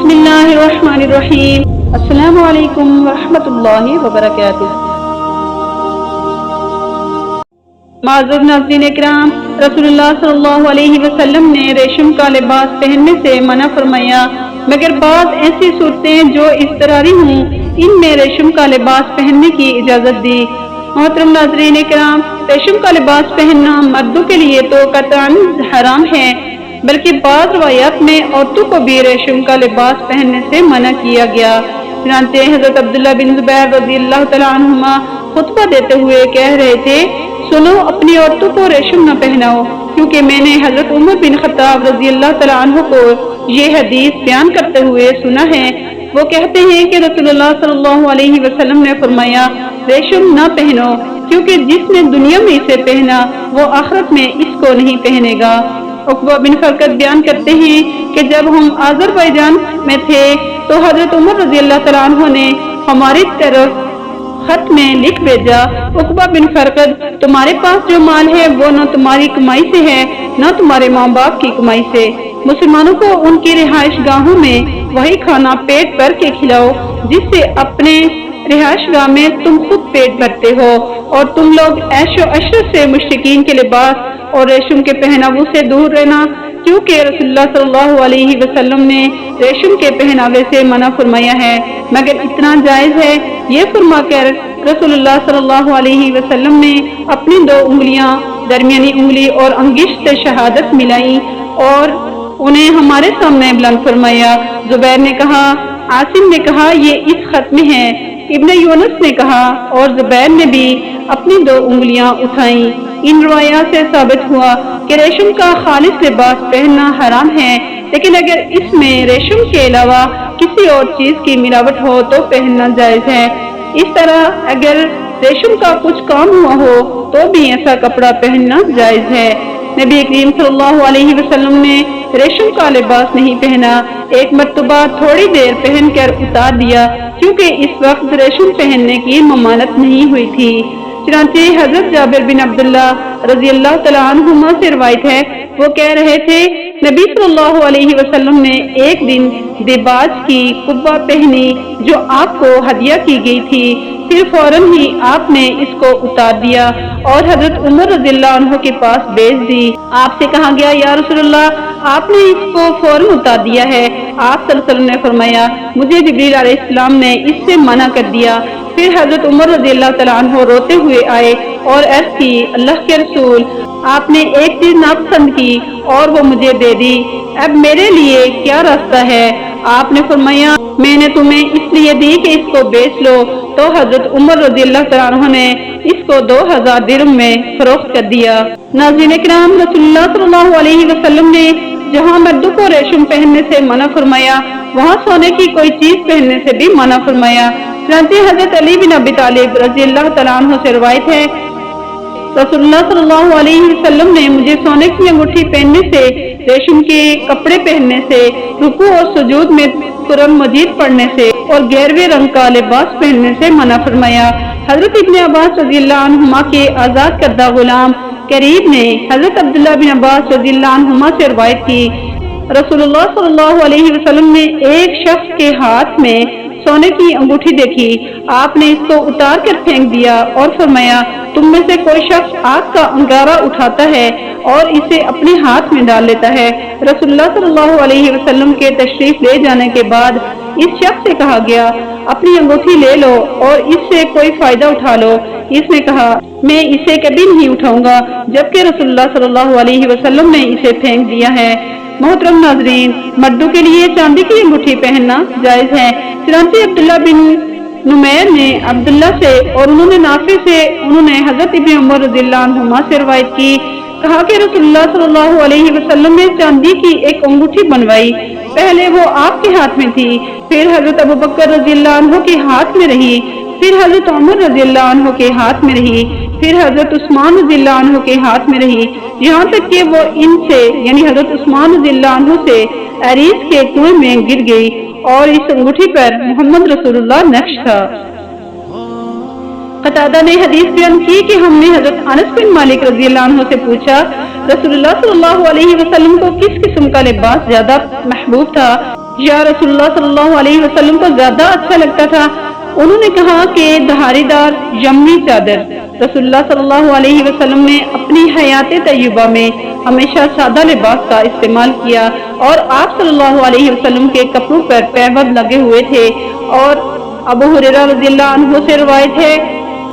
बिस्मिल्लाहिर्रहमानिर्रहीम। अस्सलामु अलैकुम वरहमतुल्लाहि वबरकातुह। माज़ूर नाज़रीन इकराम, रसूलुल्लाह सल्लल्लाहु अलैहि वसल्लम ने रेशम का लिबास पहनने से मना फरमाया, मगर बाज़ ऐसी सूरतें जो इज़्तिरारी हों, इनमें रेशम का लिबास पहनने की इजाज़त दी। मोहतरम नाज़रीन इकराम, रेशम का लिबास पहनना मर्दों के लिए तो कतअन हराम है, बल्कि बाज़ रवायात में औरतों को भी रेशम का लिबास पहनने से मना किया गया। चुनांचे हज़रत अब्दुल्लाह बिन ज़ुबैर रज़ियल्लाहु तआला अन्हुमा खुतबा देते हुए कह रहे थे, सुनो, अपनी औरतों को रेशम न पहनाओ, क्योंकि मैंने हज़रत उमर बिन खत्ताब रज़ियल्लाहु तआला अन्हु को ये हदीस बयान करते हुए सुना है। वो कहते हैं कि रसूलुल्लाह सल्लल्लाहु अलैहि वसल्लम ने फरमाया, रेशम न पहनो, क्योंकि जिसने दुनिया में इसे पहना वो आखिरत में इसको नहीं पहनेगा। उक़बा बिन फरकत बयान करते हैं कि जब हम अज़रबैजान में थे तो हज़रत उमर रज़ियल्लाहु तआला अन्हु ने हमारी तरफ खत में लिख भेजा, उक़बा बिन फरकत, तुम्हारे पास जो माल है वो न तुम्हारी कमाई से है न तुम्हारे माँ बाप की कमाई से। मुसलमानों को उनकी रिहाइश गाहों में वही खाना पेट भर के खिलाओ जिससे अपने रिहाइश गाह में तुम खुद पेट भरते हो, और तुम लोग ऐशो अशरत से मुश्रिकीन के लिबास और रेशम के पहनावों से दूर रहना, क्योंकि रसूलुल्लाह सल्लल्लाहु अलैहि वसल्लम ने रेशम के पहनावे से मना फरमाया है, मगर इतना जायज है। ये फरमा कर रसूलुल्लाह सल्लल्लाहु अलैहि वसल्लम ने अपनी 2 उंगलियां, दरमियानी उंगली और अंगिश्त से शहादत मिलाई और उन्हें हमारे सामने बुलंद फरमाया। जुबैर ने कहा, आसिम ने कहा, ये इस खत में है। इब्न यूनुस ने कहा और जुबैर ने भी अपनी 2 उंगलियां उठाई। इन रवायात से साबित हुआ कि रेशम का खालिस लिबास पहनना हराम है, लेकिन अगर इसमें रेशम के अलावा किसी और चीज की मिलावट हो तो पहनना जायज है। इस तरह अगर रेशम का कुछ काम हुआ हो तो भी ऐसा कपड़ा पहनना जायज है। नबी करीम सल्लल्लाहु अलैहि वसल्लम ने रेशम का लिबास नहीं पहना, एक मर्तबा थोड़ी देर पहनकर उतार दिया, क्योंकि इस वक्त रेशम पहनने की ममानत नहीं हुई थी। चुनांचे हजरत जाबिर बिन अब्दुल्लाह रज़ियल्लाहु तआला अन्हुमा से रिवायत है, वो कह रहे थे, नबी सल्लल्लाहु अलैहि वसल्लम ने एक दिन दिबाज की कुब्बा पहनी जो आपको हदिया की गई थी, फिर फौरन ही आपने इसको उतार दिया और हजरत उमर रज़ियल्लाहु अन्हु के पास भेज दी। आपसे कहा गया, या रसूलल्लाह, आपने इसको फौरन उतार दिया है। आप सल्लल्लाहु अलैहि वसल्लम ने फरमाया, मुझे जिब्रील अलैहिस्सलाम ने इससे मना कर दिया। फिर हजरत उमर रज़ियल्लाहु तआला अन्हु रोते हुए आए और अर्ज़ की, अल्लाह के रसूल, आपने एक चीज नापसंद की और वो मुझे दे दी, अब मेरे लिए क्या रास्ता है? आपने फरमाया, मैंने तुम्हें इसलिए दी कि इसको बेच लो। तो हजरत उमर रज़ियल्लाहु तआला अन्हु ने इसको 2000 दिरहम में फरोख्त कर दिया। नाज़रीन इकराम, रसूलुल्लाह सल्लल्लाहु अलैहि वसल्लम ने जहाँ मर्दों को रेशम पहनने से मना फरमाया, वहाँ सोने की कोई चीज पहनने से भी मना फरमाया। चुनांचे हजरत अली बिन अबी तालिब रज़ियल्लाहु तआला अन्हु से रिवायत है, रसूलुल्लाह सल्लल्लाहु अलैहि वसल्लम ने मुझे सोने की अंगूठी पहनने से, रेशम के कपड़े पहनने से, रुकू और सुजूद में कुरान मजीद पढ़ने से और गैरवे रंग का लिबास पहनने से मना फरमाया। हजरत इब्न अब्बास रज़ियल्लाहु अन्हुमा के आजाद करदा गुलाम करीब ने हजरत अब्दुल्लाह बिन अब्बास रज़ियल्लाहु अन्हुमा से रिवायत की, रसूलुल्लाह सल्लल्लाहु अलैहि वसल्लम ने एक शख्स के हाथ में सोने की अंगूठी देखी, आपने इसको उतार कर फेंक दिया और फरमाया, तुम में से कोई शख्स आग का अंगारा उठाता है और इसे अपने हाथ में डाल लेता है। रसूलुल्लाह सल्लल्लाहु अलैहि वसल्लम के तशरीफ ले जाने के बाद इस शख्स से कहा गया, अपनी अंगूठी ले लो और इससे कोई फायदा उठा लो। इसने कहा, मैं इसे कभी नहीं उठाऊंगा, जबकि रसूलुल्लाह सल्लल्लाहु अलैहि वसल्लम ने इसे फेंक दिया है। मोहतरम नाजरीन, मर्दों के लिए चांदी की अंगूठी पहनना जायज है। चुनांचे अब्दुल्लाह बिन नुमैर ने अब्दुल्लाह से और उन्होंने नाफे से उन्होंने हजरत इब्न उमर रज़ियल्लाहु अन्हुमा से रिवायत की, कहा कि रसूलुल्लाह सल्लल्लाहु अलैहि वसल्लम ने चांदी की एक अंगूठी बनवाई। पहले वो आपके हाथ में थी, फिर हजरत अबू बकर रज़ियल्लाहु अन्हु के हाथ में रही, फिर हजरत उमर रज़ियल्लाहु अन्हु के हाथ में रही, फिर हजरत उस्मान रज़ियल्लाहु अन्हु के हाथ में रही, यहाँ तक कि वो इनसे यानी हजरत उस्मान रज़ियल्लाहु अन्हु से अरीस के कुएं में गिर गई और इस अंगूठी पर मोहम्मद रसूलुल्लाह नक्श था। कतादा ने हदीस बयान की कि हमने हजरत अनस बिन मालिक रज़ियल्लाहु अन्हु से पूछा, रसूलुल्लाह सल्लल्लाहु अलैहि वसल्लम को किस किस्म का लिबास ज्यादा महबूब था या रसूलुल्लाह सल्लल्लाहु अलैहि वसल्लम को ज्यादा अच्छा लगता था। उन्होंने कहा कि धारीदार यमनी चादर। रसूलुल्लाह सल्लल्लाहु अलैहि वसल्लम ने अपनी हयात तय्यबा में हमेशा सादा लिबास का इस्तेमाल किया और आप सल्लल्लाहु अलैहि वसल्लम के कपड़ों पर पैबंद लगे हुए थे। और अबू हुरैरा रज़ियल्लाहु अन्हु से रिवायत है,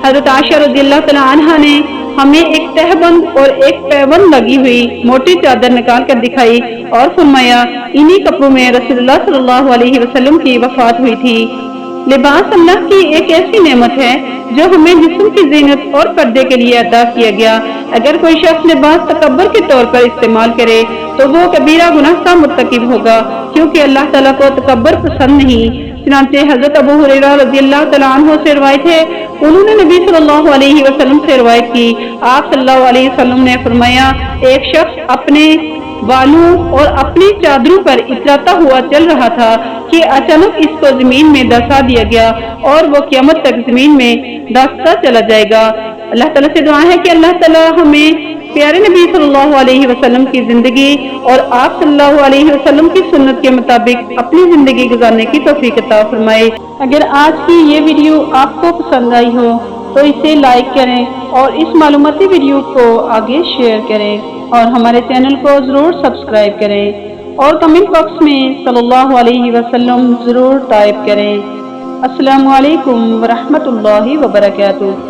हज़रत आयशा रज़ियल्लाहु तआला अन्हा ने हमें एक तहबंद और एक पैबंद लगी हुई मोटी चादर निकाल कर दिखाई और फरमाया, इन्हीं कपड़ों में रसूलुल्लाह सल्लल्लाहु अलैहि वसल्लम की वफात हुई थी। लिबास अल्लाह की एक ऐसी नेमत है जो हमें जिस्म की जीनत और पर्दे के लिए अदा किया गया। अगर कोई शख्स लिबास तकब्बुर के तौर पर इस्तेमाल करे तो वो कबीरा गुनाह का मुर्तकिब होगा, क्योंकि अल्लाह ताला को तकब्बुर पसंद नहीं। चुनांचे हजरत अबू हुरैरा रज़ियल्लाहु तआला अन्हु से रिवायत है, उन्होंने नबी सल्लल्लाहु अलैहि वसल्लम से रिवायत की, आप सल्लल्लाहु अलैहि वसल्लम ने फरमाया, एक शख्स अपने बालों और अपनी चादरों पर इतराता हुआ चल रहा था कि अचानक इसको जमीन में दसा दिया गया और वो क़यामत तक जमीन में दसता चला जाएगा। अल्लाह ताला से दुआ है कि अल्लाह ताला हमें प्यारे नबी सल्लल्लाहु अलैहि वसल्लम की जिंदगी और आप सल्लल्लाहु अलैहि वसल्लम की सुन्नत के मुताबिक अपनी जिंदगी गुजारने की तौफीक अता फरमाए। अगर आज की ये वीडियो आपको पसंद आई हो तो इसे लाइक करें और इस मालूमाती वीडियो को आगे शेयर करें और हमारे चैनल को जरूर सब्सक्राइब करें और कमेंट बॉक्स में सल्लल्लाहु अलैहि वसल्लम जरूर टाइप करें। अस्सलामु अलैकुम व रहमतुल्लाहि व बरकातुहू।